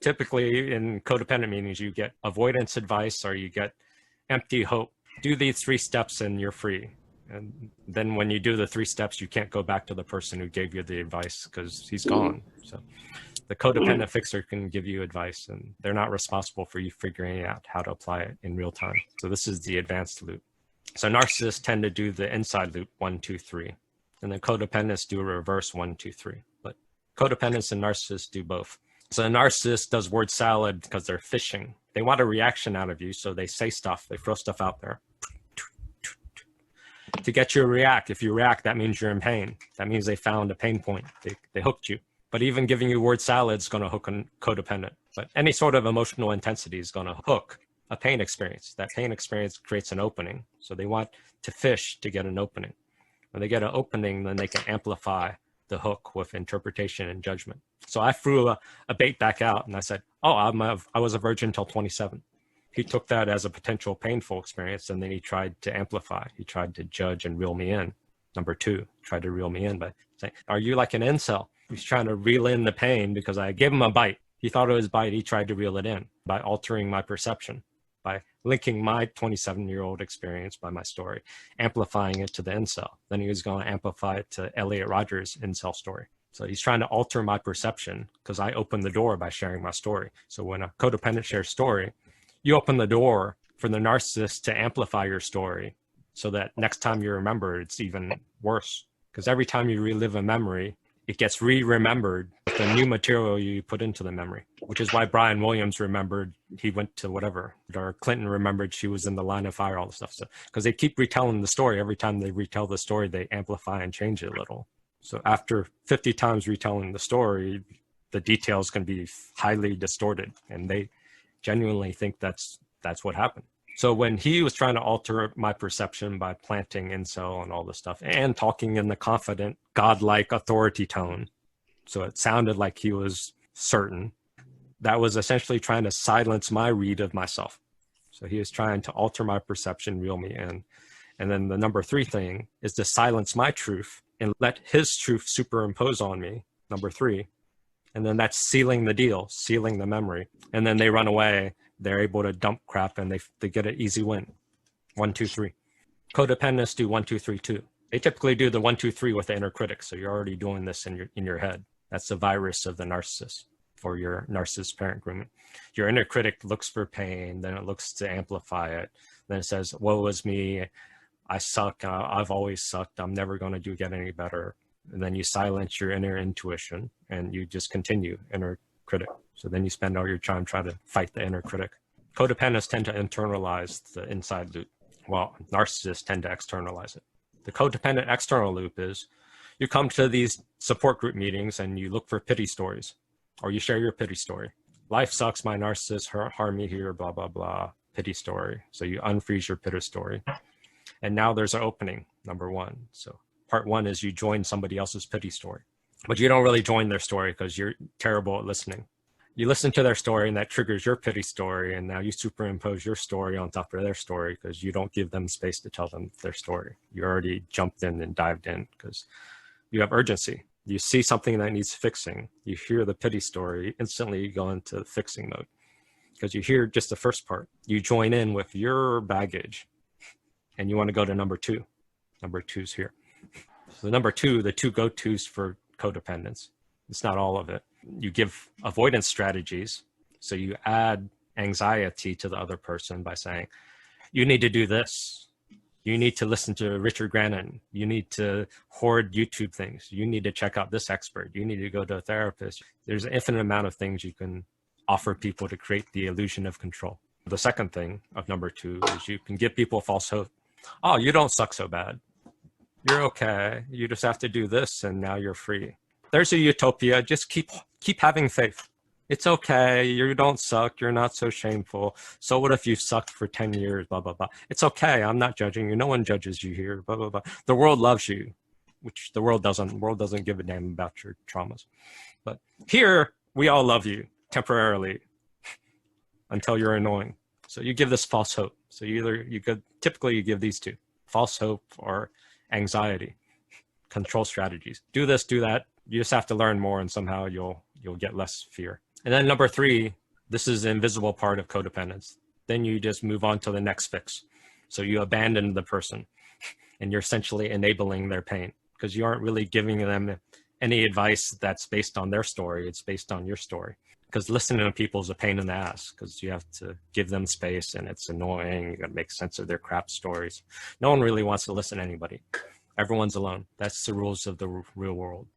typically in codependent meetings, you get avoidance advice or you get empty hope. Do these 3 steps and you're free. And then when you do the 3 steps, you can't go back to the person who gave you the advice because he's gone. So the codependent fixer can give you advice and they're not responsible for you figuring out how to apply it in real time. So this is the advanced loop. So narcissists tend to do the inside loop 1, 2, 3. And then codependents do a reverse 1, 2, 3. But codependents and narcissists do both. So a narcissist does word salad because they're fishing. They want a reaction out of you. So they say stuff, they throw stuff out there to get you to react. If you react, that means you're in pain. That means they found a pain point. They hooked you. But even giving you word salad is going to hook a codependent. But any sort of emotional intensity is going to hook a pain experience. That pain experience creates an opening. So they want to fish to get an opening. When they get an opening, then they can amplify the hook with interpretation and judgment. So I threw a bait back out and I said, oh, I was a virgin until 27. He took that as a potential painful experience and then he tried to amplify. He tried to judge and reel me in. Number 2, tried to reel me in by saying, are you like an incel? He's trying to reel in the pain because I gave him a bite. He thought it was bite. He tried to reel it in by altering my perception, by linking my 27-year-old experience by my story, amplifying it to the incel. Then he was going to amplify it to Elliot Rodgers' incel story. So he's trying to alter my perception because I opened the door by sharing my story. So when a codependent shares story, you open the door for the narcissist to amplify your story so that next time you remember, it's even worse. Because every time you relive a memory, it gets re-remembered with the new material you put into the memory, which is why Brian Williams remembered he went to whatever, or Clinton remembered she was in the line of fire, all the stuff. So, because they keep retelling the story. Every time they retell the story, they amplify and change it a little. So after 50 times retelling the story, the details can be highly distorted, and they genuinely think that's what happened. So when he was trying to alter my perception by planting incel and all this stuff and talking in the confident, godlike authority tone, so it sounded like he was certain, that was essentially trying to silence my read of myself. So he was trying to alter my perception, reel me in. And then the number 3 thing is to silence my truth and let his truth superimpose on me, number 3. And then that's sealing the deal, sealing the memory. And then they run away. They're able to dump crap and they get an easy win. 1, 2, 3. Codependents do 1, 2, 3, 2. They typically do the 1, 2, 3 with the inner critic. So you're already doing this in your head. That's the virus of the narcissist for your narcissist parent grooming. Your inner critic looks for pain, then it looks to amplify it. Then it says, woe is me, I suck, I've always sucked, I'm never going to get any better. And then you silence your inner intuition and you just continue inner critic. So then you spend all your time trying to fight the inner critic. Codependents tend to internalize the inside loop, while narcissists tend to externalize it. The codependent external loop is you come to these support group meetings and you look for pity stories, or you share your pity story. Life sucks, my narcissist harmed me here, blah, blah, blah, pity story. So you unfreeze your pity story. And now there's an opening, number 1. So part 1 is you join somebody else's pity story, but you don't really join their story because you're terrible at listening. You listen to their story and that triggers your pity story. And now you superimpose your story on top of their story because you don't give them space to tell them their story. You already jumped in and dived in because you have urgency. You see something that needs fixing. You hear the pity story, instantly you go into fixing mode because you hear just the first part. You join in with your baggage and you want to go to number 2. Number 2's here. So number 2, the 2 go-tos for codependence. It's not all of it. You give avoidance strategies. So you add anxiety to the other person by saying, you need to do this. You need to listen to Richard Grannon. You need to hoard YouTube things. You need to check out this expert. You need to go to a therapist. There's an infinite amount of things you can offer people to create the illusion of control. The second thing of number 2 is you can give people false hope. Oh, you don't suck so bad. You're okay. You just have to do this and now you're free. There's a utopia. Just keep having faith. It's okay. You don't suck. You're not so shameful. So what if you sucked for 10 years, blah, blah, blah. It's okay. I'm not judging you. No one judges you here, blah, blah, blah. The world loves you, which the world doesn't. The world doesn't give a damn about your traumas. But here, we all love you temporarily until you're annoying. So you give this false hope. So typically you give these 2, false hope or anxiety, control strategies. Do this, do that. You just have to learn more and somehow you'll get less fear. And then number 3, this is the invisible part of codependence. Then you just move on to the next fix. So you abandon the person and you're essentially enabling their pain because you aren't really giving them any advice that's based on their story. It's based on your story. Because listening to people is a pain in the ass because you have to give them space and it's annoying. You got to make sense of their crap stories. No one really wants to listen to anybody. Everyone's alone. That's the rules of the real world.